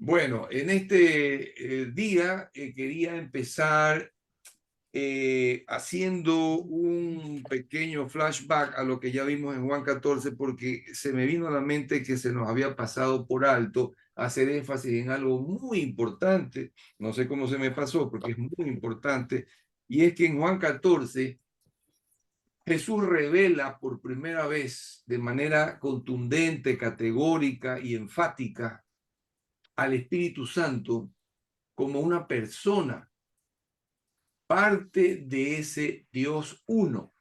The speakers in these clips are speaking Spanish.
Bueno, en este día quería empezar haciendo un pequeño flashback a lo que ya vimos en Juan 14, porque se me vino a la mente que se nos había pasado por alto hacer énfasis en algo muy importante. No sé cómo se me pasó, porque es muy importante, y es que en Juan 14 Jesús revela por primera vez de manera contundente, categórica y enfática al Espíritu Santo como una persona, parte de ese Dios uno.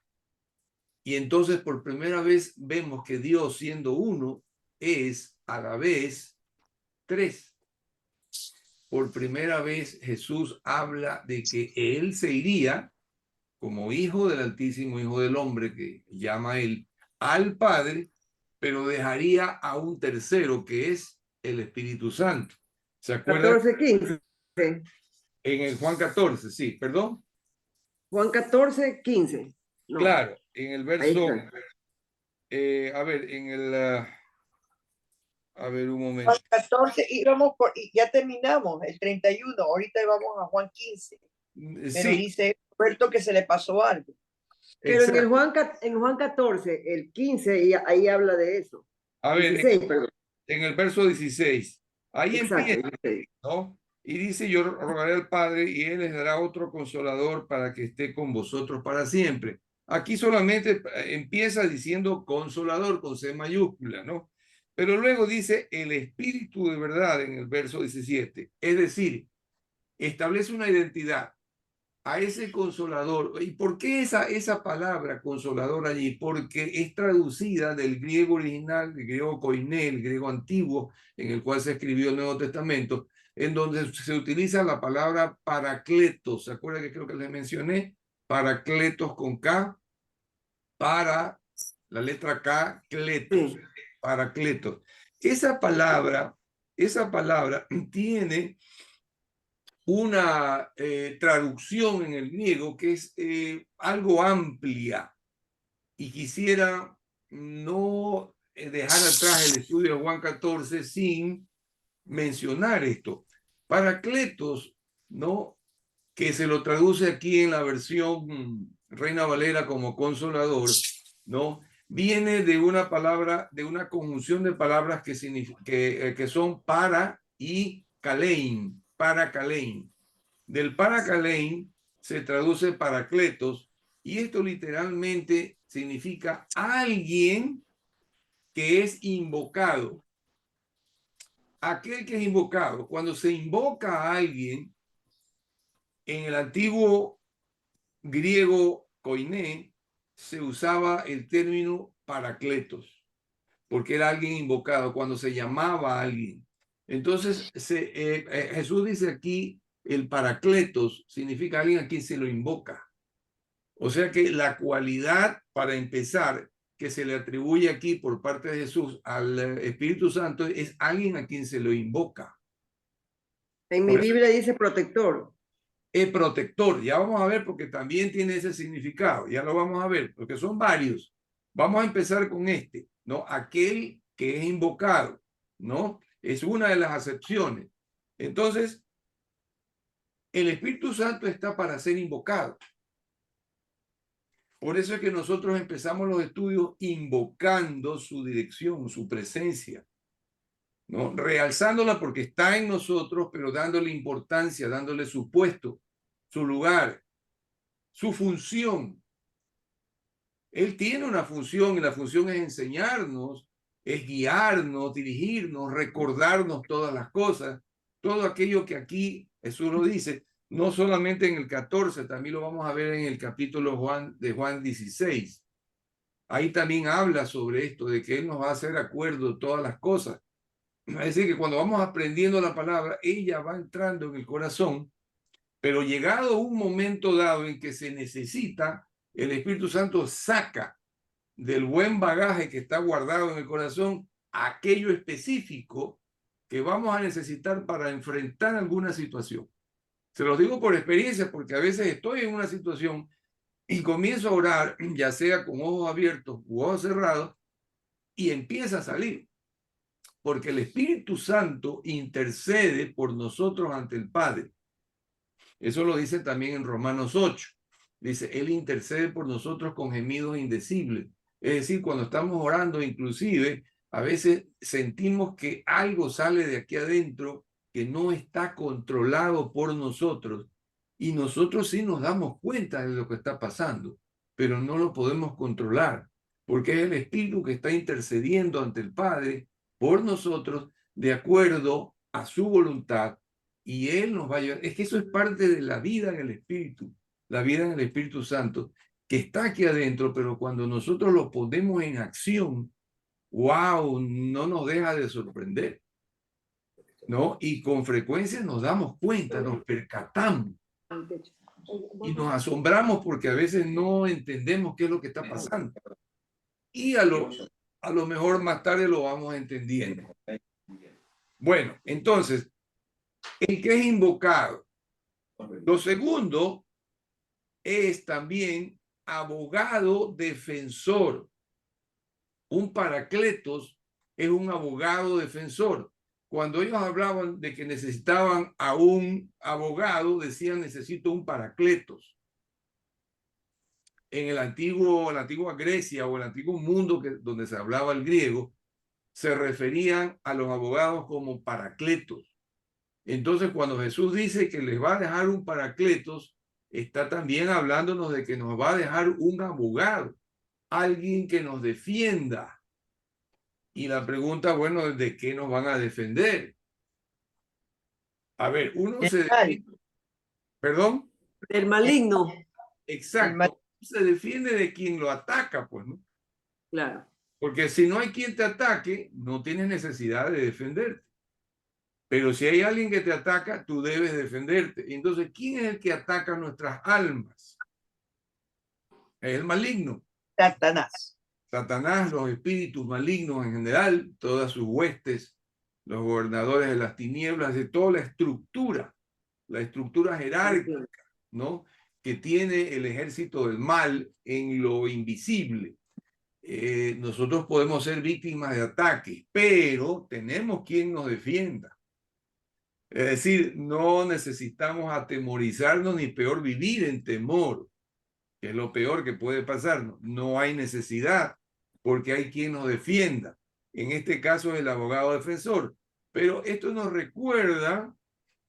Y entonces por primera vez vemos que Dios, siendo uno, es a la vez tres. Por primera vez Jesús habla de que Él se iría como hijo del Altísimo, hijo del hombre, que llama Él, al Padre, pero dejaría a un tercero que es el Espíritu Santo. ¿Se acuerdan? 14, 15. En el Juan 14, sí, perdón. Juan 14, 15. No, Claro, en el ahí verso, está. a ver, en el, a ver, un momento. Juan 14, y ya terminamos el 31, ahorita vamos a Juan 15, pero Sí, dice Roberto que se le pasó algo. Pero en exacto. en Juan 14, el 15, ahí habla de eso. A ver, 16, perdón. en el verso 16, ahí Exacto, empieza, 16. ¿no? Y dice, yo rogaré al Padre y Él les dará otro consolador para que esté con vosotros para siempre. Aquí solamente empieza diciendo consolador con C mayúscula, ¿no? Pero luego dice el Espíritu de verdad en el verso 17. Es decir, establece una identidad a ese consolador. ¿Y por qué esa palabra consolador allí? Porque es traducida del griego original, del griego koiné, el griego antiguo, en el cual se escribió el Nuevo Testamento, en donde se utiliza la palabra paracletos. ¿Se acuerdan que creo que les mencioné? Paracletos con K, para la letra K, cletos, Sí. paracletos. Esa palabra tiene una traducción en el griego que es algo amplia, y quisiera no dejar atrás el estudio de Juan 14 sin mencionar esto. Paracletos, ¿no? Que se lo traduce aquí en la versión Reina Valera como consolador, ¿no? Viene de una palabra, de una conjunción de palabras que son para y kalein, para kalein. Del paracalein se traduce paracletos, y esto literalmente significa alguien que es invocado. Aquel que es invocado. Cuando se invoca a alguien, en el antiguo griego koiné se usaba el término paracletos, porque era alguien invocado, cuando se llamaba a alguien. Entonces, Jesús dice aquí, el paracletos significa alguien a quien se lo invoca. O sea que la cualidad, para empezar, que se le atribuye aquí por parte de Jesús al Espíritu Santo es alguien a quien se lo invoca. En mi Por eso Biblia dice protector. es protector. Ya vamos a ver, porque también tiene ese significado. Ya lo vamos a ver, porque son varios. Vamos a empezar con este, ¿no? Aquel que es invocado, ¿no? Es una de las acepciones. Entonces, el Espíritu Santo está para ser invocado. Por eso es que nosotros empezamos los estudios invocando su dirección, su presencia, ¿no? Realzándola porque está en nosotros, pero dándole importancia, dándole su puesto, su lugar, su función. Él tiene una función, y la función es enseñarnos, es guiarnos, dirigirnos, recordarnos todas las cosas, todo aquello que aquí Jesús lo dice, no solamente en el 14, también lo vamos a ver en el capítulo de Juan 16. Ahí también habla sobre esto, de que Él nos va a hacer acuerdo de todas las cosas. Es decir, que cuando vamos aprendiendo la palabra, ella va entrando en el corazón, pero llegado un momento dado en que se necesita, el Espíritu Santo saca del buen bagaje que está guardado en el corazón aquello específico que vamos a necesitar para enfrentar alguna situación. Se los digo por experiencia, porque a veces estoy en una situación y comienzo a orar, ya sea con ojos abiertos u ojos cerrados, y empieza a salir. Porque el Espíritu Santo intercede por nosotros ante el Padre. Eso lo dice también en Romanos 8. Dice, Él intercede por nosotros con gemidos indecibles. Es decir, cuando estamos orando, inclusive, a veces sentimos que algo sale de aquí adentro que no está controlado por nosotros. Y nosotros sí nos damos cuenta de lo que está pasando, pero no lo podemos controlar, porque es el Espíritu que está intercediendo ante el Padre por nosotros de acuerdo a su voluntad, y Él nos va a ayudar. Es que eso es parte de la vida en el Espíritu, la vida en el Espíritu Santo, que está aquí adentro, pero cuando nosotros lo ponemos en acción, wow, no nos deja de sorprender, ¿no? Y con frecuencia nos damos cuenta, nos percatamos y nos asombramos porque a veces no entendemos qué es lo que está pasando. Y a lo mejor más tarde lo vamos entendiendo. Bueno, entonces, el que es invocado. Lo segundo es también abogado defensor. Un paracletos es un abogado defensor. Cuando ellos hablaban de que necesitaban a un abogado, decían necesito un paracletos. En la antigua Grecia o el antiguo mundo donde se hablaba el griego, se referían a los abogados como paracletos. Entonces, cuando Jesús dice que les va a dejar un paracletos, está también hablándonos de que nos va a dejar un abogado, alguien que nos defienda. Y la pregunta, bueno, ¿de qué nos van a defender? A ver, uno se defiende, ¿perdón? El maligno. Exacto, se defiende de quien lo ataca, pues, ¿no? Claro. Porque si no hay quien te ataque, no tienes necesidad de defenderte. Pero si hay alguien que te ataca, tú debes defenderte. Entonces, ¿quién es el que ataca nuestras almas? Es el maligno. Satanás. Satanás, los espíritus malignos en general, todas sus huestes, los gobernadores de las tinieblas, de toda la estructura jerárquica, ¿no? Que tiene el ejército del mal en lo invisible. Nosotros podemos ser víctimas de ataques, pero tenemos quien nos defienda. Es decir, no necesitamos atemorizarnos ni peor vivir en temor, que es lo peor que puede pasarnos. No hay necesidad porque hay quien nos defienda. En este caso el abogado defensor. Pero esto nos recuerda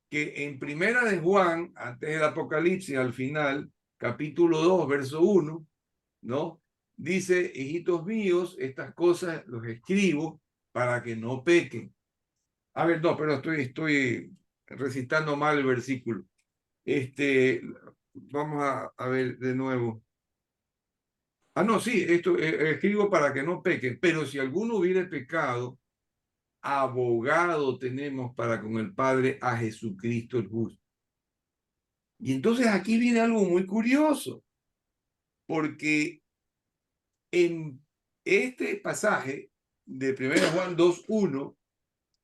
que en Primera de Juan, antes del Apocalipsis, al final, capítulo 2, verso 1, ¿no? Dice, hijitos míos, estas cosas los escribo para que no pequen. A ver, no, pero estoy recitando mal el versículo. Vamos a ver de nuevo. Ah, no, sí, esto escribo para que no pequen, pero si alguno hubiere pecado, abogado tenemos para con el Padre a Jesucristo el justo. Y entonces aquí viene algo muy curioso, porque en este pasaje de 1 Juan 2:1,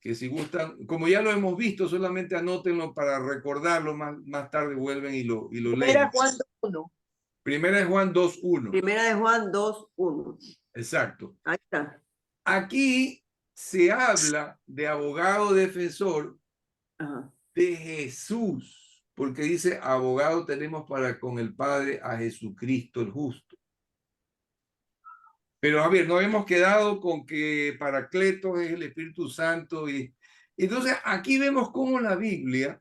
que si gustan, como ya lo hemos visto, solamente anótenlo para recordarlo, más tarde vuelven y lo leen. Primera Juan 1. Primera de Juan 2:1. Primera de Juan 2:1. Exacto. Ahí está. Aquí se habla de abogado defensor de Jesús, porque dice abogado tenemos para con el Padre a Jesucristo el justo. Pero a ver, no hemos quedado con que Paracletos es el Espíritu Santo y entonces aquí vemos cómo la Biblia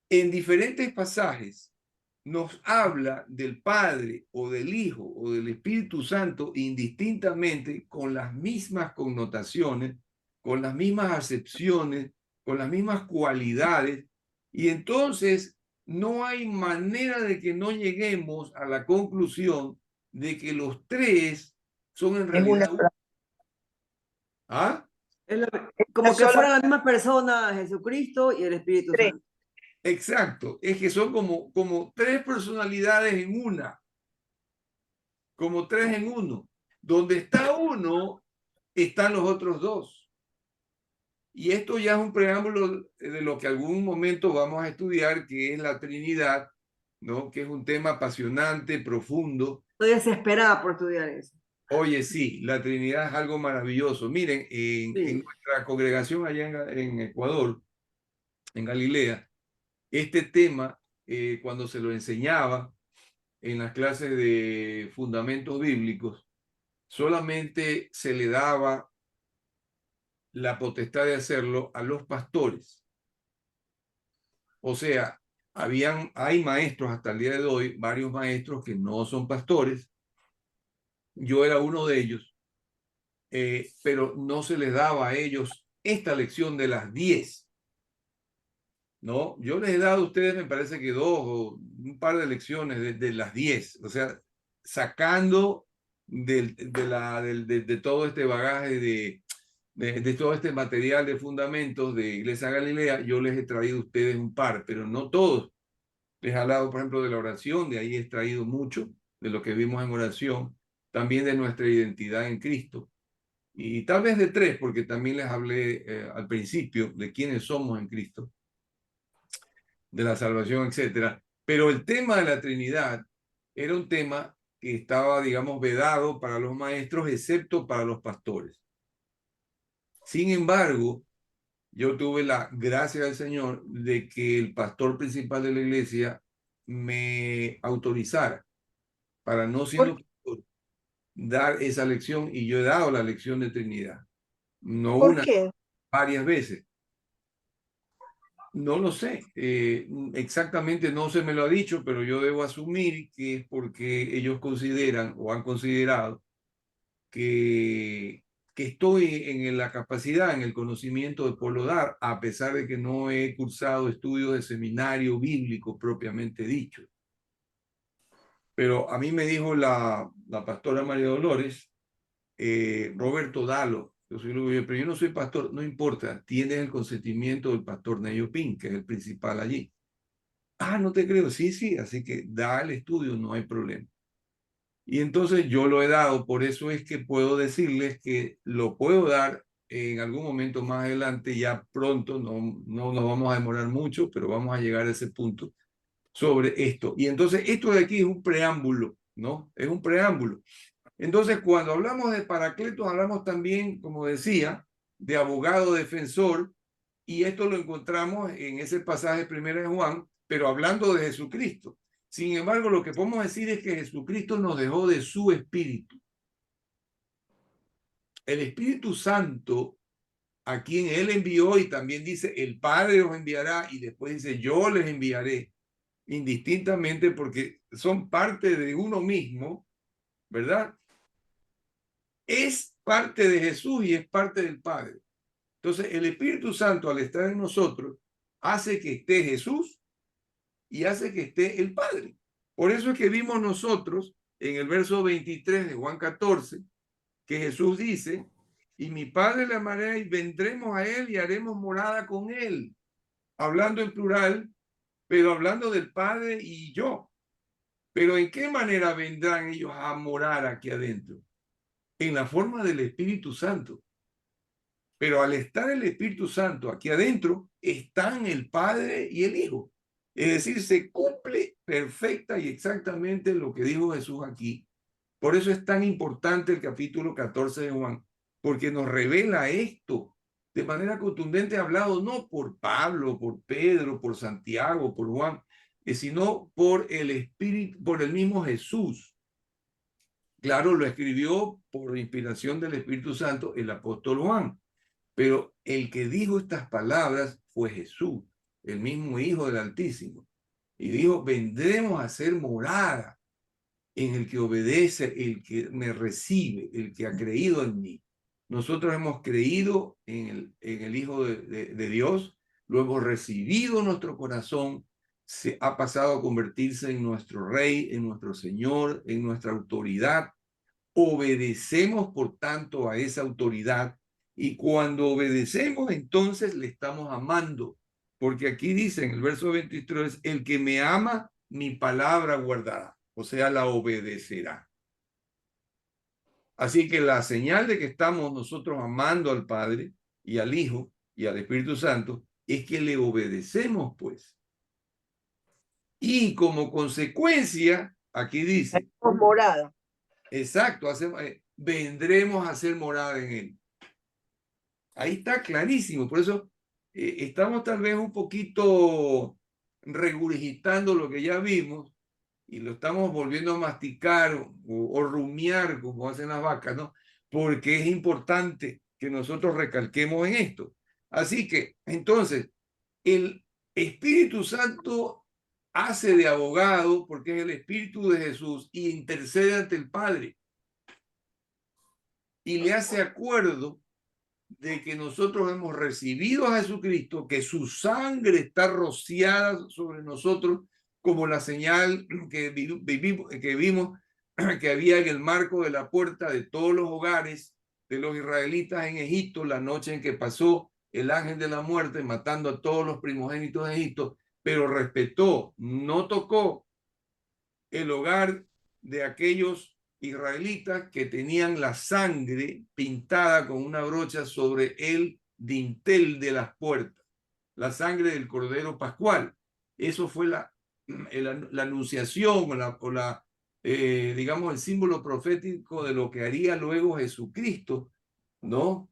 en diferentes pasajes nos habla del Padre o del Hijo o del Espíritu Santo indistintamente con las mismas connotaciones, con las mismas acepciones, con las mismas cualidades. Y entonces no hay manera de que no lleguemos a la conclusión de que los tres son en realidad uno. ¿Ah? Como que fuera la misma persona, Jesucristo y el Espíritu Santo. Exacto, es que son como tres personalidades en una, como tres en uno. Donde está uno, están los otros dos. Y esto ya es un preámbulo de lo que algún momento vamos a estudiar, que es la Trinidad, ¿no? Que es un tema apasionante, profundo. Estoy desesperada por estudiar eso. Oye, sí, la Trinidad es algo maravilloso. Miren, en nuestra la congregación allá en Ecuador, en Galilea, este tema, cuando se lo enseñaba en las clases de fundamentos bíblicos, solamente se le daba la potestad de hacerlo a los pastores. O sea, hay maestros hasta el día de hoy, varios maestros que no son pastores. Yo era uno de ellos, pero no se les daba a ellos esta lección de las 10. ¿No? Yo les he dado a ustedes, me parece que 2 o un par de lecciones de las 10, o sea, sacando de todo este bagaje de todo este material de fundamentos de Iglesia Galilea, yo les he traído a ustedes un par, pero no todos. Les he hablado, por ejemplo, de la oración, de ahí he extraído mucho de lo que vimos en oración, también de nuestra identidad en Cristo. Y tal vez de 3, porque también les hablé al principio de quiénes somos en Cristo, de la salvación, etcétera. Pero el tema de la Trinidad era un tema que estaba, digamos, vedado para los maestros, excepto para los pastores. Sin embargo, yo tuve la gracia del Señor de que el pastor principal de la iglesia me autorizara para, no siendo pastor, dar esa lección, y yo he dado la lección de Trinidad. No ¿Por una, qué? varias veces. No lo sé, exactamente no se me lo ha dicho, pero yo debo asumir que es porque ellos consideran o han considerado que estoy en la capacidad, en el conocimiento de poderlo dar, a pesar de que no he cursado estudios de seminario bíblico propiamente dicho. Pero a mí me dijo la pastora María Dolores, Roberto, dalo. Pero yo no soy pastor, no importa, tienes el consentimiento del pastor Neyo Pin, que es el principal allí. Ah, no te creo, sí, sí, así que da el estudio, no hay problema. Y entonces yo lo he dado, por eso es que puedo decirles que lo puedo dar en algún momento más adelante, ya pronto, no nos vamos a demorar mucho, pero vamos a llegar a ese punto sobre esto. Y entonces esto de aquí es un preámbulo, ¿no? Es un preámbulo. Entonces, cuando hablamos de Paracletos, hablamos también, como decía, de abogado defensor, y esto lo encontramos en ese pasaje primero de Juan, pero hablando de Jesucristo. Sin embargo, lo que podemos decir es que Jesucristo nos dejó de su Espíritu. El Espíritu Santo, a quien Él envió, y también dice, el Padre os enviará, y después dice, yo les enviaré, indistintamente, porque son parte de uno mismo, ¿verdad? Es parte de Jesús y es parte del Padre. Entonces, el Espíritu Santo, al estar en nosotros, hace que esté Jesús y hace que esté el Padre. Por eso es que vimos nosotros en el verso 23 de Juan 14, que Jesús dice, y mi Padre le amará y vendremos a él y haremos morada con él. Hablando en plural, pero hablando del Padre y yo. Pero ¿en qué manera vendrán ellos a morar aquí adentro? En la forma del Espíritu Santo. Pero al estar el Espíritu Santo aquí adentro, están el Padre y el Hijo. Es decir, se cumple perfecta y exactamente lo que dijo Jesús aquí. Por eso es tan importante el capítulo 14 de Juan, porque nos revela esto de manera contundente, hablado no por Pablo, por Pedro, por Santiago, por Juan, sino por el Espíritu, por el mismo Jesús. Claro, lo escribió por inspiración del Espíritu Santo el apóstol Juan. Pero el que dijo estas palabras fue Jesús, el mismo Hijo del Altísimo. Y dijo, vendremos a ser morada en el que obedece, el que me recibe, el que ha creído en mí. Nosotros hemos creído en el Hijo de Dios, lo hemos recibido en nuestro corazón, se ha pasado a convertirse en nuestro Rey, en nuestro Señor, en nuestra autoridad. Obedecemos, por tanto, a esa autoridad, y cuando obedecemos, entonces le estamos amando, porque aquí dice en el verso 23, el que me ama, mi palabra guardará, o sea, la obedecerá. Así que la señal de que estamos nosotros amando al Padre y al Hijo y al Espíritu Santo es que le obedecemos, pues. Y como consecuencia, aquí dice, Morada. exacto, vendremos a ser morada en él. Ahí está clarísimo. Por eso estamos tal vez un poquito regurgitando lo que ya vimos y lo estamos volviendo a masticar o rumiar, como hacen las vacas, ¿no? Porque es importante que nosotros recalquemos en esto. Así que, entonces, el Espíritu Santo hace de abogado porque es el Espíritu de Jesús y intercede ante el Padre y le hace acuerdo de que nosotros hemos recibido a Jesucristo, que su sangre está rociada sobre nosotros como la señal que vimos que había en el marco de la puerta de todos los hogares de los israelitas en Egipto la noche en que pasó el ángel de la muerte matando a todos los primogénitos de Egipto, pero respetó, no tocó el hogar de aquellos israelitas que tenían la sangre pintada con una brocha sobre el dintel de las puertas, la sangre del Cordero Pascual. Eso fue la anunciación digamos, el símbolo profético de lo que haría luego Jesucristo, ¿no?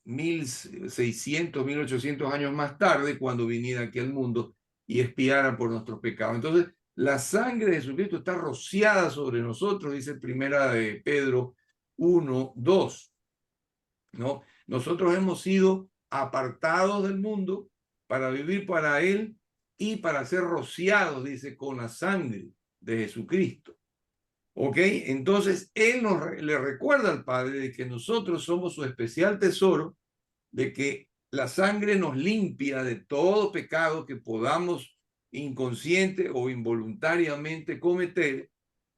1600, 1800 años más tarde, cuando viniera aquí al mundo y expiara por nuestros pecados. Entonces, la sangre de Jesucristo está rociada sobre nosotros, dice primera de Pedro 1:2, ¿no? Nosotros hemos sido apartados del mundo para vivir para Él y para ser rociados, dice, con la sangre de Jesucristo. ¿Ok? Entonces, Él le recuerda al Padre de que nosotros somos su especial tesoro, de que la sangre nos limpia de todo pecado que podamos inconsciente o involuntariamente cometer,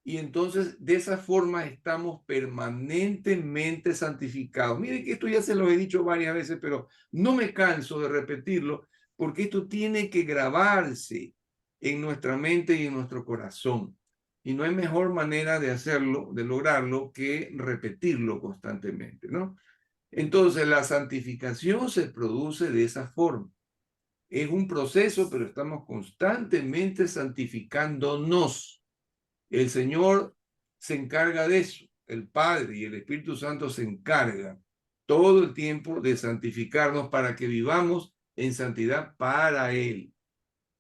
y entonces de esa forma estamos permanentemente santificados. Mire que esto ya se lo he dicho varias veces, pero no me canso de repetirlo, porque esto tiene que grabarse en nuestra mente y en nuestro corazón. Y no hay mejor manera de hacerlo, de lograrlo, que repetirlo constantemente, ¿no? Entonces, la santificación se produce de esa forma. Es un proceso, pero estamos constantemente santificándonos. El Señor se encarga de eso. El Padre y el Espíritu Santo se encargan todo el tiempo de santificarnos para que vivamos en santidad para Él.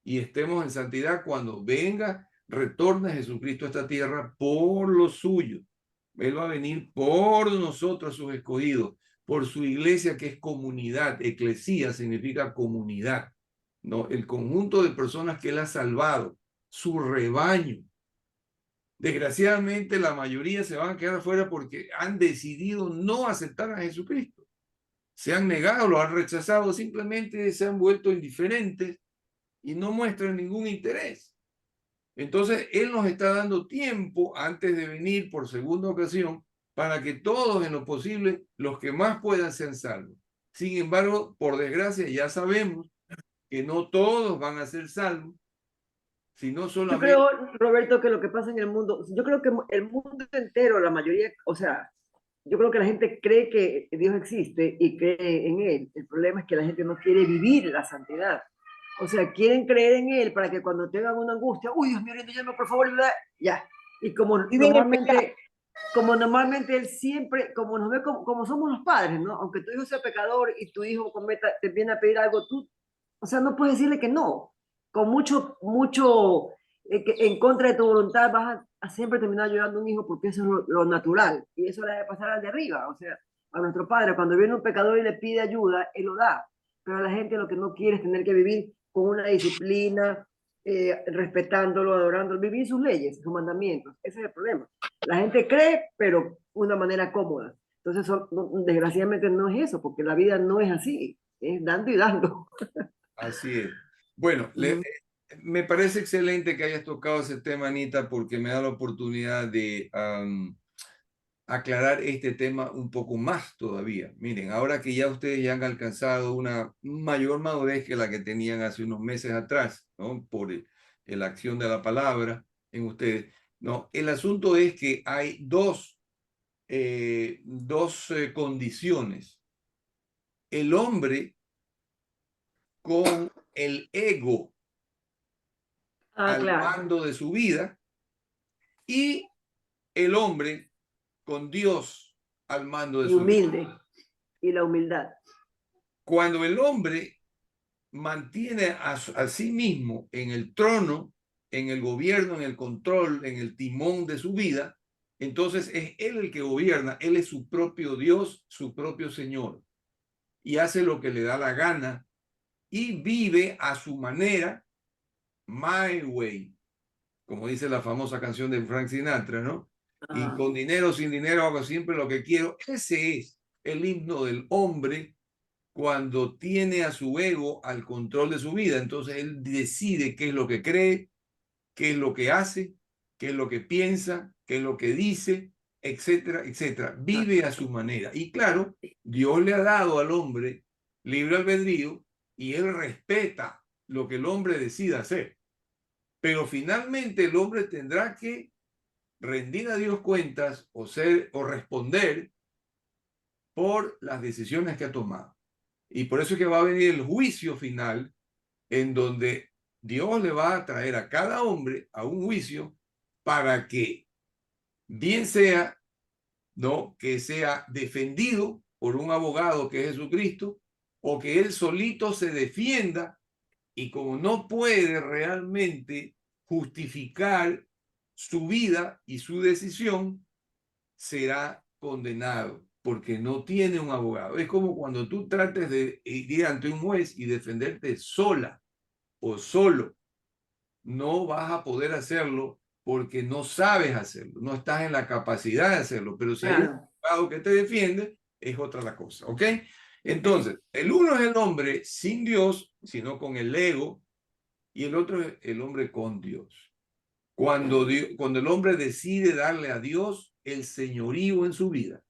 Y estemos en santidad cuando venga, retorne Jesucristo a esta tierra por lo suyo. Él va a venir por nosotros, sus escogidos, por su iglesia que es comunidad. Eclesía significa comunidad, ¿no? El conjunto de personas que Él ha salvado, su rebaño. Desgraciadamente, la mayoría se van a quedar afuera porque han decidido no aceptar a Jesucristo. Se han negado, lo han rechazado, simplemente se han vuelto indiferentes y no muestran ningún interés. Entonces, Él nos está dando tiempo antes de venir por segunda ocasión para que todos en lo posible, los que más puedan, sean salvos. Sin embargo, por desgracia, ya sabemos que no todos van a ser salvos, sino Yo solamente... creo, Roberto, que lo que pasa en el mundo, yo creo que el mundo entero, la mayoría, o sea, yo creo que la gente cree que Dios existe y cree en Él. El problema es que la gente no quiere vivir la santidad. O sea, quieren creer en Él para que cuando tengan una angustia, uy, Dios mío, llame por favor, ya. Y Viven en pecado. como normalmente Él siempre, como nos ve como somos los padres, ¿no? Aunque tu hijo sea pecador y tu hijo te viene a pedir algo, tú, o sea, no puedes decirle que no. Con mucho en contra de tu voluntad vas a siempre terminar llorando a un hijo porque eso es lo natural y eso le debe pasar al de arriba, o sea, a nuestro padre, cuando viene un pecador y le pide ayuda, él lo da, pero la gente lo que no quiere es tener que vivir con una disciplina, respetándolo, adorándolo, vivir sus leyes, sus mandamientos, ese es el problema. La gente cree, pero de una manera cómoda. Entonces, desgraciadamente no es eso, porque la vida no es así, es dando y dando. Así es. Bueno, me parece excelente que hayas tocado ese tema, Anita, porque me da la oportunidad de aclarar este tema un poco más todavía. Miren, ahora que ya ustedes ya han alcanzado una mayor madurez que la que tenían hace unos meses atrás, ¿no? Por la acción de la palabra en ustedes, ¿no? El asunto es que hay dos condiciones. El hombre con el ego al Claro. mando de su vida y el hombre con Dios al mando de Y su vida. humilde. Y la humildad. Cuando el hombre mantiene a sí mismo en el trono, en el gobierno, en el control, en el timón de su vida, entonces es él el que gobierna, él es su propio Dios, su propio Señor, y hace lo que le da la gana y vive a su manera, my way, como dice la famosa canción de Frank Sinatra, ¿no? Y con dinero, sin dinero, hago siempre lo que quiero. Ese es el himno del hombre cuando tiene a su ego al control de su vida. Entonces él decide qué es lo que cree, qué es lo que hace, qué es lo que piensa, qué es lo que dice, etcétera, etcétera. Vive a su manera. Y claro, Dios le ha dado al hombre libre albedrío y él respeta lo que el hombre decida hacer. Pero finalmente el hombre tendrá que rendir a Dios cuentas o responder por las decisiones que ha tomado. Y por eso es que va a venir el juicio final, en donde Dios le va a traer a cada hombre a un juicio para que bien sea, ¿no?, que sea defendido por un abogado que es Jesucristo, o que él solito se defienda, y como no puede realmente justificar su vida y su decisión, será condenado porque no tiene un abogado. Es como cuando tú trates de ir ante un juez y defenderte sola o solo. No vas a poder hacerlo porque no sabes hacerlo, no estás en la capacidad de hacerlo, pero si hay un abogado que te defiende, es otra la cosa, ¿ok? Entonces, el uno es el hombre sin Dios, sino con el ego, y el otro es el hombre con Dios. Cuando el hombre decide darle a Dios el señorío en su vida,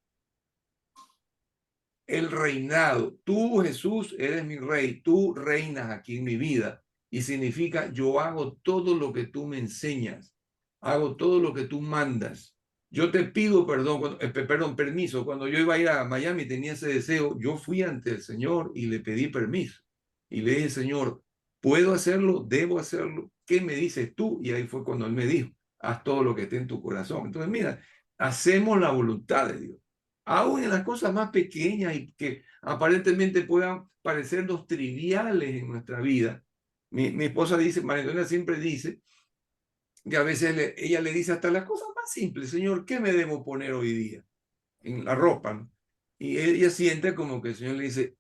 el reinado. Tú, Jesús, eres mi rey, tú reinas aquí en mi vida. Y significa, yo hago todo lo que tú me enseñas, hago todo lo que tú mandas. Yo te pido permiso. Cuando yo iba a ir a Miami, tenía ese deseo, yo fui ante el Señor y le pedí permiso. Y le dije, Señor, ¿puedo hacerlo? ¿Debo hacerlo? ¿Qué me dices tú? Y ahí fue cuando él me dijo, haz todo lo que esté en tu corazón. Entonces, mira, hacemos la voluntad de Dios aún en las cosas más pequeñas y que aparentemente puedan parecernos triviales en nuestra vida. Mi esposa dice, María Antonia siempre dice, que a veces ella le dice hasta las cosas más simples, Señor, ¿qué me debo poner hoy día en la ropa? ¿No? Y ella siente como que el Señor le dice,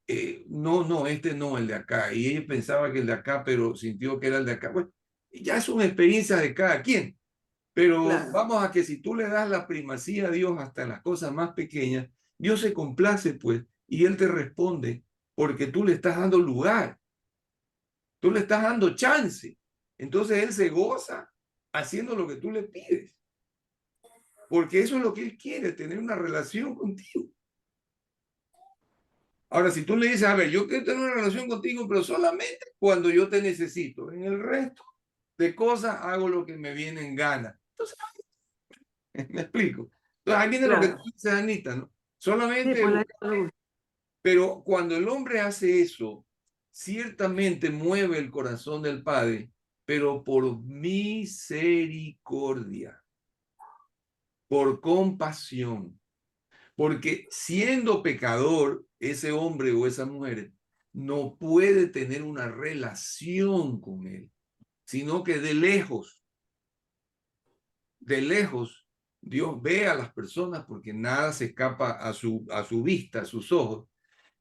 no, este no, el de acá. Y ella pensaba que el de acá, pero sintió que era el de acá. Bueno, ya son experiencias de cada quien. Pero vamos a que si tú le das la primacía a Dios hasta en las cosas más pequeñas, Dios se complace, pues, y Él te responde porque tú le estás dando lugar, tú le estás dando chance. Entonces Él se goza haciendo lo que tú le pides, porque eso es lo que Él quiere, tener una relación contigo. Ahora, si tú le dices, a ver, yo quiero tener una relación contigo, pero solamente cuando yo te necesito, en el resto de cosas hago lo que me viene en gana. Entonces, ¿me explico? Entonces, ahí viene lo que tú dices, Anita, ¿no? Solamente, pero cuando el hombre hace eso, ciertamente mueve el corazón del Padre, pero por misericordia, por compasión, porque siendo pecador, ese hombre o esa mujer no puede tener una relación con él, sino que de lejos, Dios ve a las personas porque nada se escapa a su vista, a sus ojos.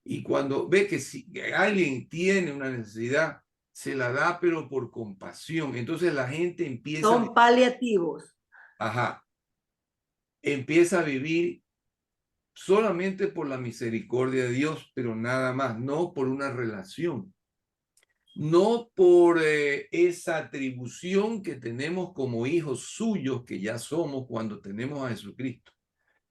Y cuando ve que si alguien tiene una necesidad, se la da, pero por compasión. Entonces la gente Son paliativos. Empieza a vivir solamente por la misericordia de Dios, pero nada más, no por una relación. No por esa atribución que tenemos como hijos suyos, que ya somos cuando tenemos a Jesucristo.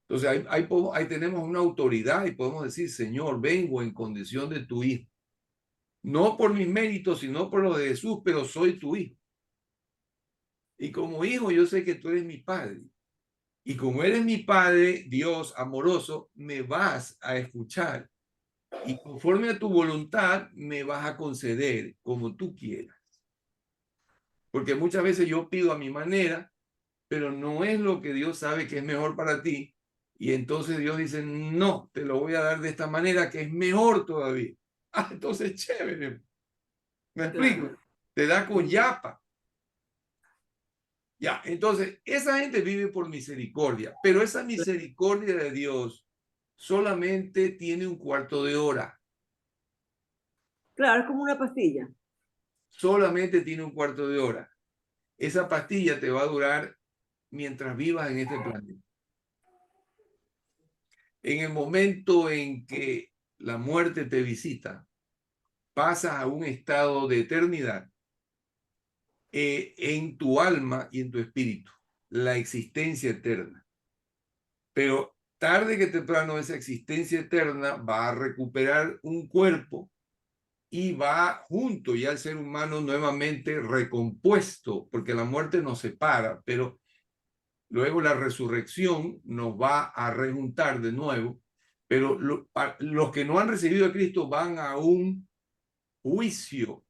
Entonces ahí tenemos una autoridad y podemos decir, Señor, vengo en condición de tu hijo. No por mis méritos, sino por los de Jesús, pero soy tu hijo. Y como hijo yo sé que tú eres mi padre. Y como eres mi padre, Dios amoroso, me vas a escuchar. Y conforme a tu voluntad, me vas a conceder como tú quieras. Porque muchas veces yo pido a mi manera, pero no es lo que Dios sabe que es mejor para ti. Y entonces Dios dice, no, te lo voy a dar de esta manera que es mejor todavía. Ah, entonces chévere. ¿Me explico? Claro. Te da con yapa. Ya, entonces, esa gente vive por misericordia, pero esa misericordia de Dios solamente tiene un cuarto de hora. Claro, es como una pastilla. Solamente tiene un cuarto de hora. Esa pastilla te va a durar mientras vivas en este planeta. En el momento en que la muerte te visita, pasas a un estado de eternidad en tu alma y en tu espíritu, la existencia eterna. Pero tarde que temprano esa existencia eterna va a recuperar un cuerpo y va junto ya al ser humano nuevamente recompuesto, porque la muerte nos separa, pero luego la resurrección nos va a rejuntar de nuevo. Pero los que no han recibido a Cristo van a un juicio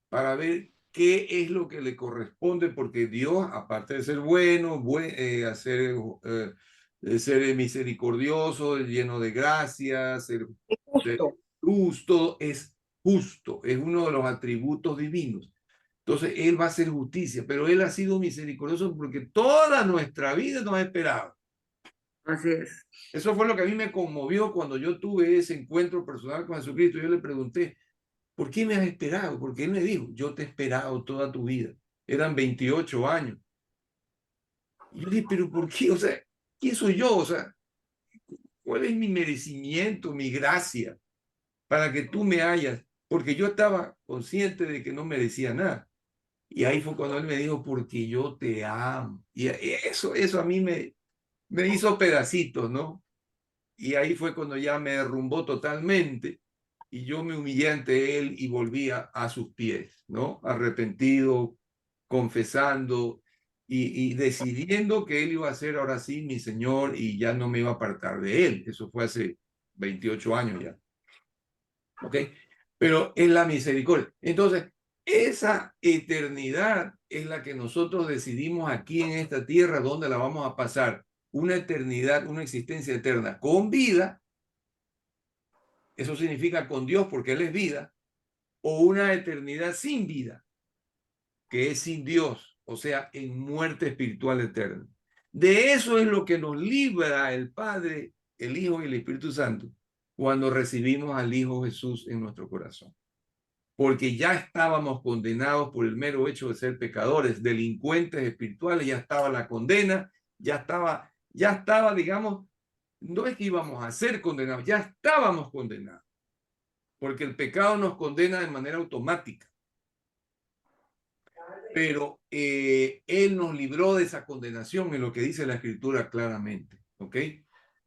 para ver qué es lo que le corresponde, porque Dios, aparte de ser bueno, ser misericordioso, lleno de gracia, ser Es justo. luz, todo es justo, es uno de los atributos divinos. Entonces, Él va a hacer justicia, pero Él ha sido misericordioso porque toda nuestra vida nos ha esperado. Así es. Eso fue lo que a mí me conmovió cuando yo tuve ese encuentro personal con Jesucristo. Yo le pregunté, ¿por qué me has esperado? Porque Él me dijo, yo te he esperado toda tu vida. Eran 28 años. Y yo dije, ¿pero por qué? O sea, ¿quién soy yo? O sea, ¿cuál es mi merecimiento, mi gracia para que tú me hayas? Porque yo estaba consciente de que no merecía nada. Y ahí fue cuando Él me dijo, porque yo te amo. Y eso a mí me hizo pedacitos, ¿no? Y ahí fue cuando ya me derrumbó totalmente y yo me humillé ante Él y volví a sus pies, ¿no? Arrepentido, confesando y decidiendo que Él iba a ser ahora sí mi Señor y ya no me iba a apartar de Él. Eso fue hace 28 años ya. ¿Ok? Pero es la misericordia. Entonces, esa eternidad es la que nosotros decidimos aquí en esta tierra, donde la vamos a pasar. Una eternidad, una existencia eterna con vida. Eso significa con Dios porque Él es vida, o una eternidad sin vida, que es sin Dios, o sea, en muerte espiritual eterna. De eso es lo que nos libra el Padre, el Hijo y el Espíritu Santo cuando recibimos al Hijo Jesús en nuestro corazón. Porque ya estábamos condenados por el mero hecho de ser pecadores, delincuentes espirituales, ya estaba la condena, ya estaba, digamos, no es que íbamos a ser condenados, ya estábamos condenados. Porque el pecado nos condena de manera automática. Pero Él nos libró de esa condenación en lo que dice la Escritura claramente. ¿Ok?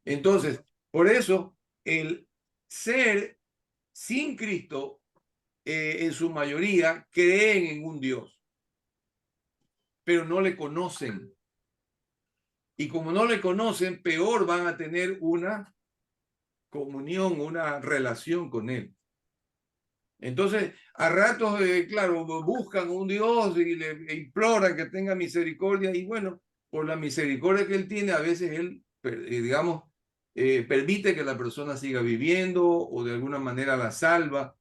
Entonces, por eso, el ser sin Cristo, en su mayoría, creen en un Dios, pero no le conocen. Y como no le conocen, peor van a tener una comunión, una relación con Él. Entonces, a ratos, claro, buscan un Dios y le imploran que tenga misericordia y bueno, por la misericordia que Él tiene, a veces Él, digamos, permite que la persona siga viviendo o de alguna manera la salva,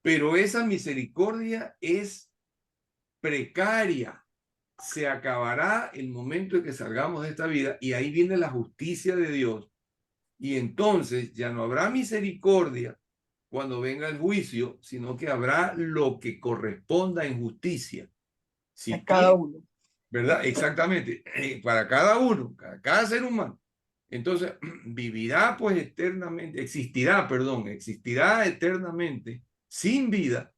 pero esa misericordia es precaria. Se acabará el momento en que salgamos de esta vida y ahí viene la justicia de Dios y entonces ya no habrá misericordia cuando venga el juicio, sino que habrá lo que corresponda en justicia. A Si cada tiene, uno. ¿verdad? Exactamente, para cada uno, cada ser humano. Entonces, vivirá pues eternamente, existirá eternamente sin vida,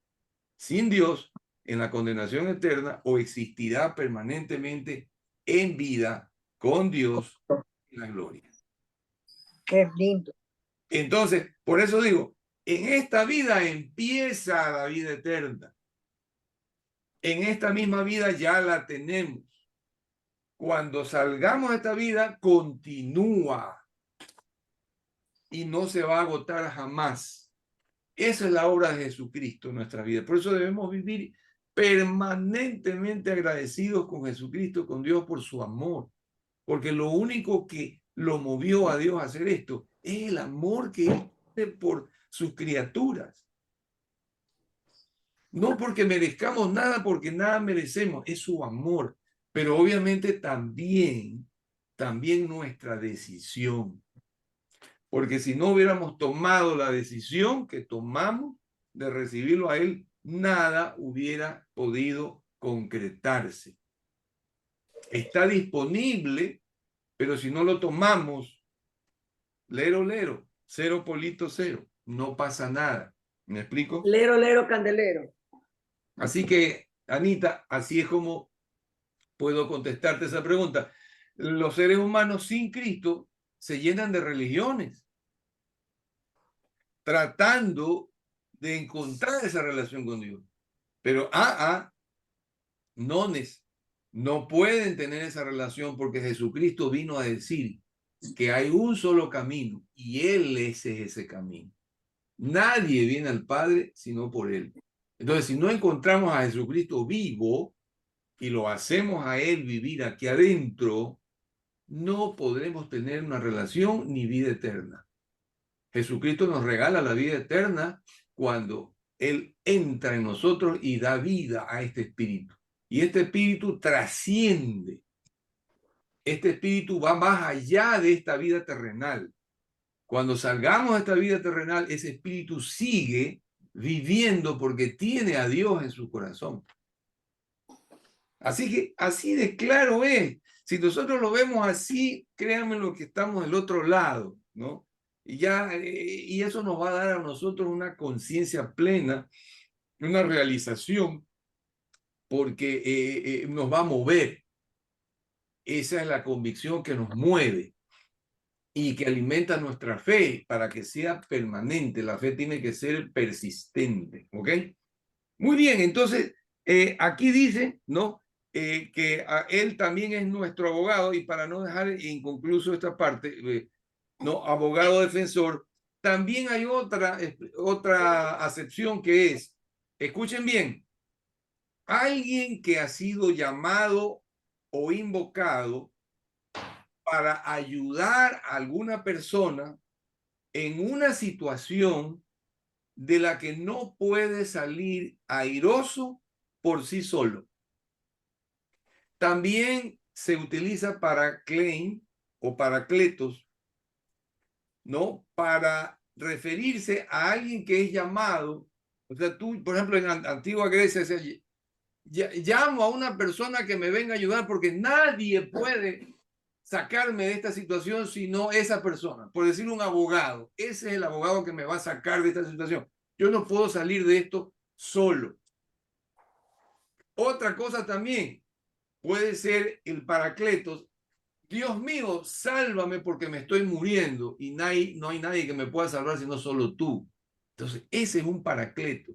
sin Dios, en la condenación eterna, o existirá permanentemente en vida con Dios en la gloria. Qué lindo. Entonces, por eso digo, en esta vida empieza la vida eterna. En esta misma vida ya la tenemos. Cuando salgamos de esta vida, continúa y no se va a agotar jamás. Esa es la obra de Jesucristo en nuestra vida. Por eso debemos vivir permanentemente agradecidos con Jesucristo, con Dios por su amor. Porque lo único que lo movió a Dios a hacer esto? Es el amor que Él tiene por sus criaturas. No porque merezcamos nada, porque nada merecemos, es su amor. Pero obviamente también nuestra decisión. Porque si no hubiéramos tomado la decisión que tomamos de recibirlo a Él, nada hubiera podido concretarse. Está disponible, pero si no lo tomamos, lero, cero polito cero, no pasa nada. ¿Me explico? Lero, lero, candelero. Así que, Anita, así es como puedo contestarte esa pregunta. Los seres humanos sin Cristo se llenan de religiones, tratando de encontrar esa relación con Dios. Pero, no pueden tener esa relación porque Jesucristo vino a decir que hay un solo camino y Él es ese camino. Nadie viene al Padre sino por Él. Entonces, si no encontramos a Jesucristo vivo y lo hacemos a Él vivir aquí adentro, no podremos tener una relación ni vida eterna. Jesucristo nos regala la vida eterna cuando Él entra en nosotros y da vida a este espíritu. Y este espíritu trasciende. Este espíritu va más allá de esta vida terrenal. Cuando salgamos de esta vida terrenal, ese espíritu sigue viviendo porque tiene a Dios en su corazón. Así que así de claro es. Si nosotros lo vemos así, créanme lo que estamos del otro lado, ¿no? Y eso nos va a dar a nosotros una conciencia plena, una realización, porque nos va a mover. Esa es la convicción que nos mueve y que alimenta nuestra fe para que sea permanente. La fe tiene que ser persistente, ¿ok? Muy bien, entonces aquí dice, ¿no? Que él también es nuestro abogado y para no dejar inconcluso esta parte, ¿no? Abogado defensor, también hay otra acepción que es, escuchen bien, alguien que ha sido llamado o invocado para ayudar a alguna persona en una situación de la que no puede salir airoso por sí solo. También se utiliza para claim o paracletos, ¿no? Para referirse a alguien que es llamado. O sea, tú, por ejemplo, en antigua Grecia, llamo a una persona que me venga a ayudar porque nadie puede sacarme de esta situación sino esa persona. Por decir un abogado, ese es el abogado que me va a sacar de esta situación. Yo no puedo salir de esto solo. Otra cosa también puede ser el paracletos. Dios mío, sálvame porque me estoy muriendo y no hay nadie que me pueda salvar sino solo tú. Entonces, ese es un paracleto.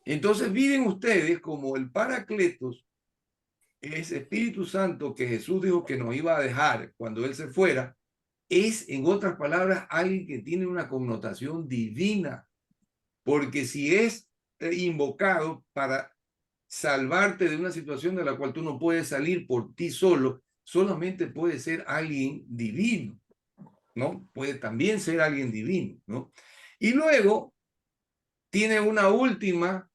Entonces, miren ustedes como el paracletos es Espíritu Santo que Jesús dijo que nos iba a dejar cuando Él se fuera, es, en otras palabras, alguien que tiene una connotación divina. Porque si es invocado para salvarte de una situación de la cual tú no puedes salir por ti solo, solamente puede ser alguien divino, ¿no? Puede también ser alguien divino, ¿no? Y luego tiene una última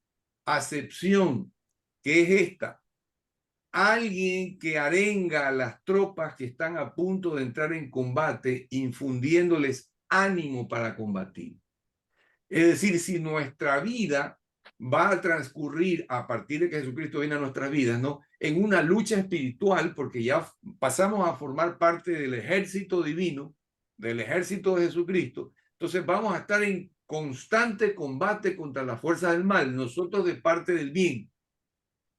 acepción, que es esta. Alguien que arenga a las tropas que están a punto de entrar en combate, infundiéndoles ánimo para combatir. Es decir, si nuestra vida va a transcurrir a partir de que Jesucristo viene a nuestras vidas, ¿no? En una lucha espiritual, porque ya pasamos a formar parte del ejército divino, del ejército de Jesucristo, entonces vamos a estar en constante combate contra la fuerza del mal, nosotros de parte del bien.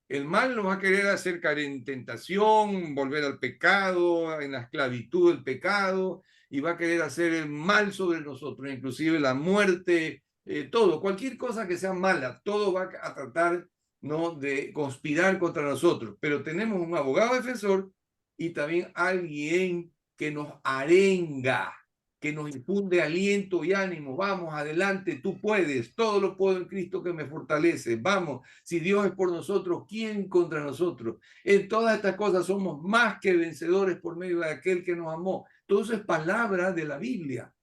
El mal nos va a querer hacer caer en tentación, volver al pecado, en la esclavitud del pecado, y va a querer hacer el mal sobre nosotros, inclusive la muerte, todo, cualquier cosa que sea mala, todo va a tratar, ¿no?, de conspirar contra nosotros. Pero tenemos un abogado defensor y también alguien que nos arenga, que nos infunde aliento y ánimo. Vamos, adelante, tú puedes, todo lo puedo en Cristo que me fortalece. Vamos, si Dios es por nosotros, ¿quién contra nosotros? En todas estas cosas somos más que vencedores por medio de aquel que nos amó. todo eso es palabra de la Biblia.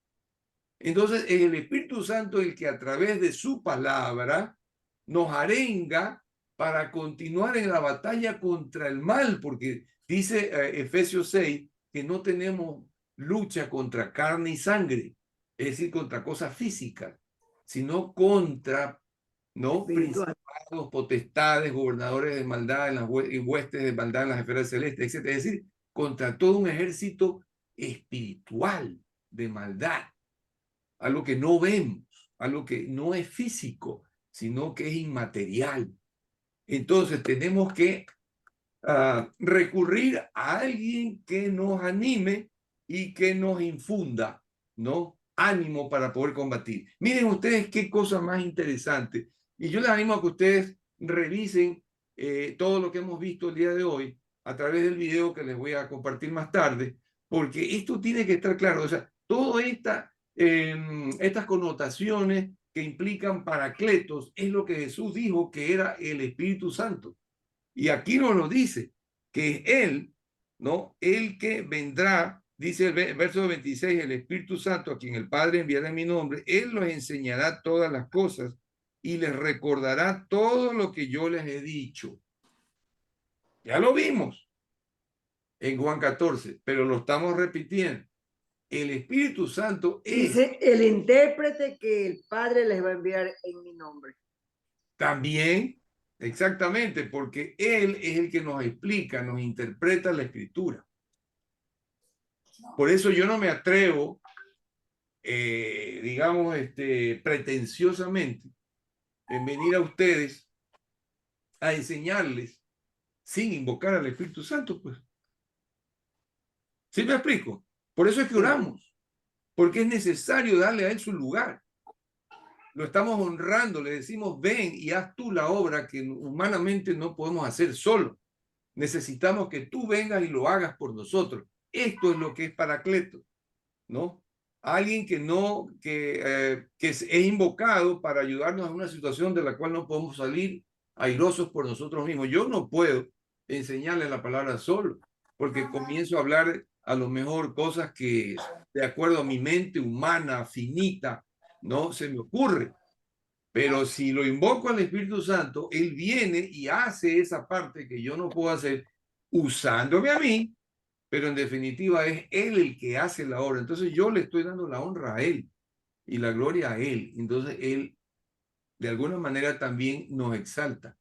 Entonces es el Espíritu Santo el que a través de su palabra nos arenga para continuar en la batalla contra el mal, porque dice Efesios 6 que no tenemos lucha contra carne y sangre, es decir, contra cosas físicas, sino contra, ¿no?, principados, potestades, gobernadores de maldad en las huestes de maldad en las esferas celestes, etc. Es decir, contra todo un ejército espiritual de maldad, algo que no vemos, algo que no es físico, sino que es inmaterial. Entonces tenemos que recurrir a alguien que nos anime y que nos infunda, ¿no?, ánimo para poder combatir. Miren ustedes qué cosa más interesante. Y yo les animo a que ustedes revisen todo lo que hemos visto el día de hoy a través del video que les voy a compartir más tarde, porque esto tiene que estar claro. O sea, todas estas connotaciones que implican paracletos es lo que Jesús dijo que era el Espíritu Santo. Y aquí nos lo dice, que es Él, ¿no?, el que vendrá, dice el verso 26, el Espíritu Santo, a quien el Padre enviará en mi nombre, Él los enseñará todas las cosas y les recordará todo lo que yo les he dicho. Ya lo vimos en Juan 14, pero lo estamos repitiendo. El Espíritu Santo es... Dice el intérprete que el Padre les va a enviar en mi nombre. También, exactamente, porque Él es el que nos explica, nos interpreta la Escritura. Por eso yo no me atrevo, digamos, pretenciosamente, en venir a ustedes a enseñarles sin invocar al Espíritu Santo, pues. ¿Sí me explico? Por eso es que oramos, porque es necesario darle a Él su lugar. Lo estamos honrando, le decimos, ven y haz tú la obra que humanamente no podemos hacer solo. Necesitamos que tú vengas y lo hagas por nosotros. Esto es lo que es Paracleto, ¿no? Alguien que es invocado para ayudarnos en una situación de la cual no podemos salir airosos por nosotros mismos. Yo no puedo enseñarle la palabra solo, porque comienzo a hablar a lo mejor cosas que, de acuerdo a mi mente humana, finita, no se me ocurre. Pero si lo invoco al Espíritu Santo, Él viene y hace esa parte que yo no puedo hacer usándome a mí, pero en definitiva es Él el que hace la obra. Entonces yo le estoy dando la honra a Él y la gloria a Él. Entonces Él de alguna manera también nos exalta,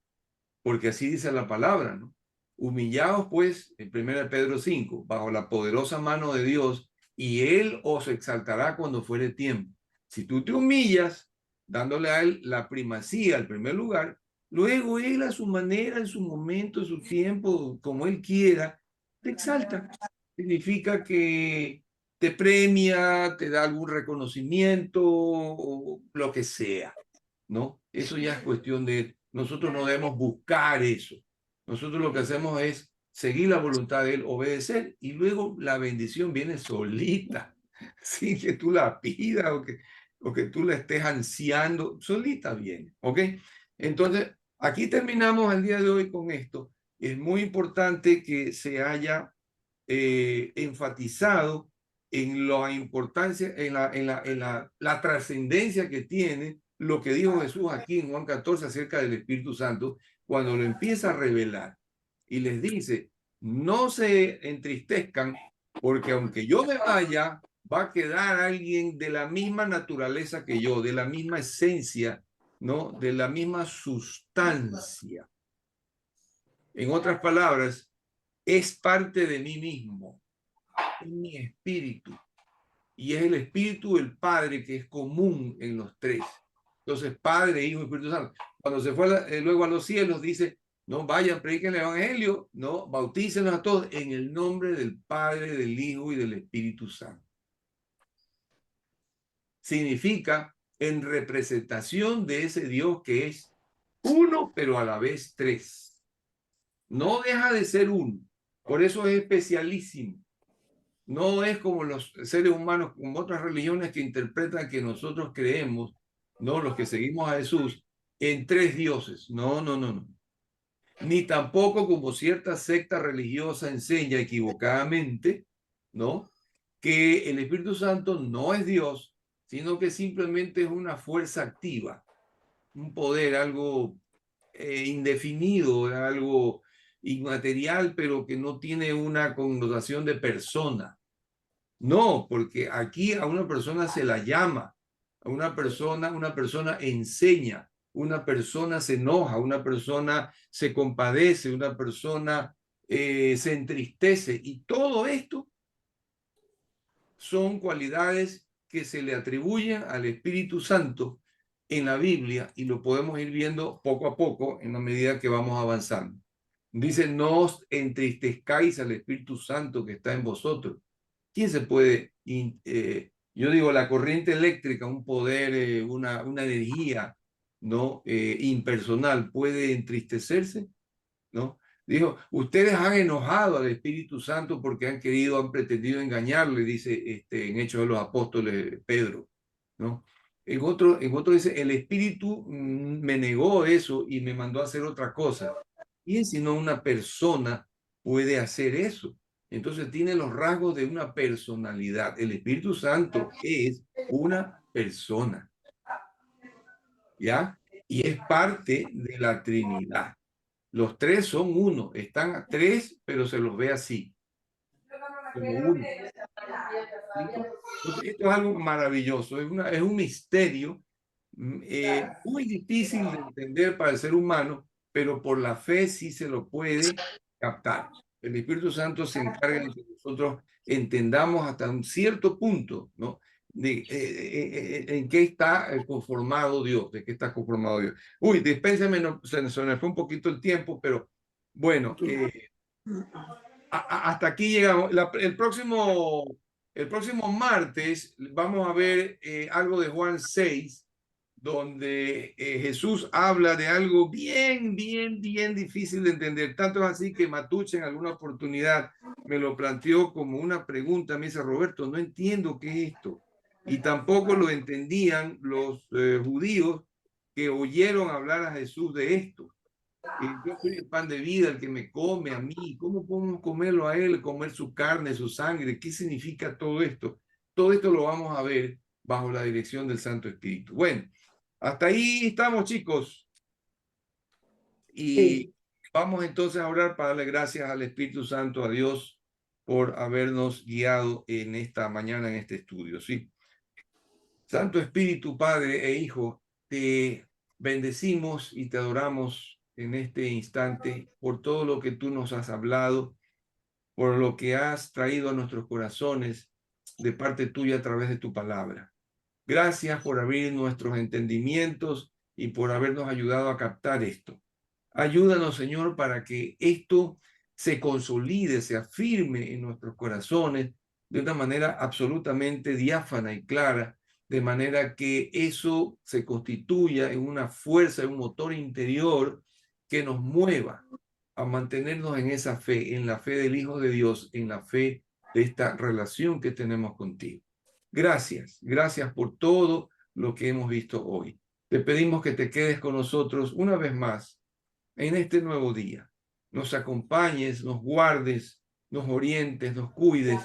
porque así dice la palabra, ¿no? Humillaos pues, en 1 Pedro 5, bajo la poderosa mano de Dios, y Él os exaltará cuando fuere tiempo. Si tú te humillas, dándole a Él la primacía, el primer lugar, luego Él a su manera, en su momento, en su tiempo, como Él quiera, te exalta. Significa que te premia, te da algún reconocimiento o lo que sea, ¿no? Eso ya es cuestión de... Nosotros no debemos buscar eso. Nosotros lo que hacemos es seguir la voluntad de Él, obedecer, y luego la bendición viene solita, sin que tú la pidas o que tú la estés ansiando, solita viene, ¿ok? Entonces, aquí terminamos el día de hoy con esto. Es muy importante que se haya enfatizado en la importancia, en la trascendencia que tiene lo que dijo Jesús aquí en Juan 14 acerca del Espíritu Santo, cuando lo empieza a revelar y les dice, no se entristezcan, porque aunque yo me vaya, va a quedar alguien de la misma naturaleza que yo, de la misma esencia, ¿no?, de la misma sustancia. En otras palabras, es parte de mí mismo, es mi espíritu, y es el espíritu del Padre que es común en los tres. Entonces, Padre, Hijo y Espíritu Santo. Cuando se fue luego a los cielos, dice, no vayan, prediquen el Evangelio, no, bautícenlos a todos en el nombre del Padre, del Hijo y del Espíritu Santo. Significa en representación de ese Dios que es uno, pero a la vez tres. No deja de ser uno. Por eso es especialísimo. No es como los seres humanos, como otras religiones que interpretan que nosotros creemos, no, los que seguimos a Jesús, en tres dioses. No, no, no, no. Ni tampoco como cierta secta religiosa enseña equivocadamente, ¿no?, que el Espíritu Santo no es Dios, sino que simplemente es una fuerza activa, un poder, algo indefinido, algo inmaterial, pero que no tiene una connotación de persona. No, porque aquí a una persona se la llama, a una persona enseña, una persona se enoja, una persona se compadece, una persona se entristece, y todo esto son cualidades que se le atribuyen al Espíritu Santo en la Biblia, y lo podemos ir viendo poco a poco en la medida que vamos avanzando. Dice, no os entristezcáis al Espíritu Santo que está en vosotros. ¿Quién se puede, yo digo, la corriente eléctrica, un poder, una energía, ¿no? Impersonal, puede entristecerse, ¿no? Dijo, ustedes han enojado al Espíritu Santo porque han pretendido engañarle, dice en Hechos de los Apóstoles Pedro, ¿no? En otro dice, el Espíritu me negó eso y me mandó a hacer otra cosa. Y si no, una persona puede hacer eso. Entonces tiene los rasgos de una personalidad. El Espíritu Santo es una persona, ¿ya? Y es parte de la Trinidad. Los tres son uno, están a tres, pero se los ve así, como uno. Entonces, esto es algo maravilloso, es un misterio muy difícil de entender para el ser humano, pero por la fe sí se lo puede captar. El Espíritu Santo se encarga de que nosotros entendamos hasta un cierto punto, ¿no? En qué está conformado Dios, de qué está conformado Dios. Uy, dispénseme, no, se me fue un poquito el tiempo, pero bueno, hasta aquí llegamos. El próximo martes vamos a ver algo de Juan 6, donde Jesús habla de algo bien difícil de entender. Tanto es así que Matuche en alguna oportunidad me lo planteó como una pregunta. Me dice, Roberto, no entiendo qué es esto. Y tampoco lo entendían los judíos que oyeron hablar a Jesús de esto. Yo soy el pan de vida, el que me come a mí. ¿Cómo podemos comerlo a él, comer su carne, su sangre? ¿Qué significa todo esto? Todo esto lo vamos a ver bajo la dirección del Santo Espíritu. Bueno, hasta ahí estamos, chicos. Y Sí. vamos entonces a orar para darle gracias al Espíritu Santo, a Dios, por habernos guiado en esta mañana en este estudio. Sí. Santo Espíritu, Padre e Hijo, te bendecimos y te adoramos en este instante por todo lo que tú nos has hablado, por lo que has traído a nuestros corazones de parte tuya a través de tu palabra. Gracias por abrir nuestros entendimientos y por habernos ayudado a captar esto. Ayúdanos, Señor, para que esto se consolide, se afirme en nuestros corazones de una manera absolutamente diáfana y clara, de manera que eso se constituya en una fuerza, en un motor interior que nos mueva a mantenernos en esa fe, en la fe del Hijo de Dios, en la fe de esta relación que tenemos contigo. Gracias por todo lo que hemos visto hoy. Te pedimos que te quedes con nosotros una vez más en este nuevo día. Nos acompañes, nos guardes, nos orientes, nos cuides,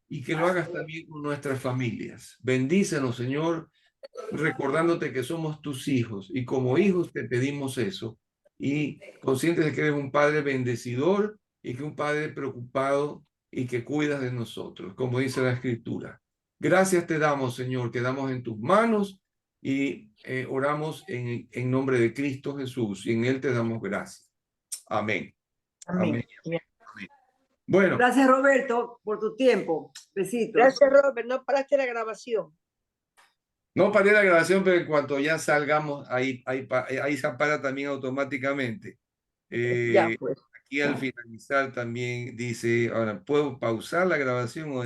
y que lo hagas también con nuestras familias. Bendícenos, Señor, recordándote que somos tus hijos, y como hijos te pedimos eso, y conscientes de que eres un Padre bendecidor y que un Padre preocupado y que cuidas de nosotros, como dice la Escritura. Gracias te damos, Señor, quedamos en tus manos y oramos en nombre de Cristo Jesús, y en Él te damos gracias. Amén. Amén. Amén. Bueno. Gracias, Roberto, por tu tiempo. Besitos. Gracias, Robert. No paraste la grabación. No paré la grabación, pero en cuanto ya salgamos, ahí se para también automáticamente. Ya, pues. Aquí al finalizar también dice, ahora, ¿puedo pausar la grabación o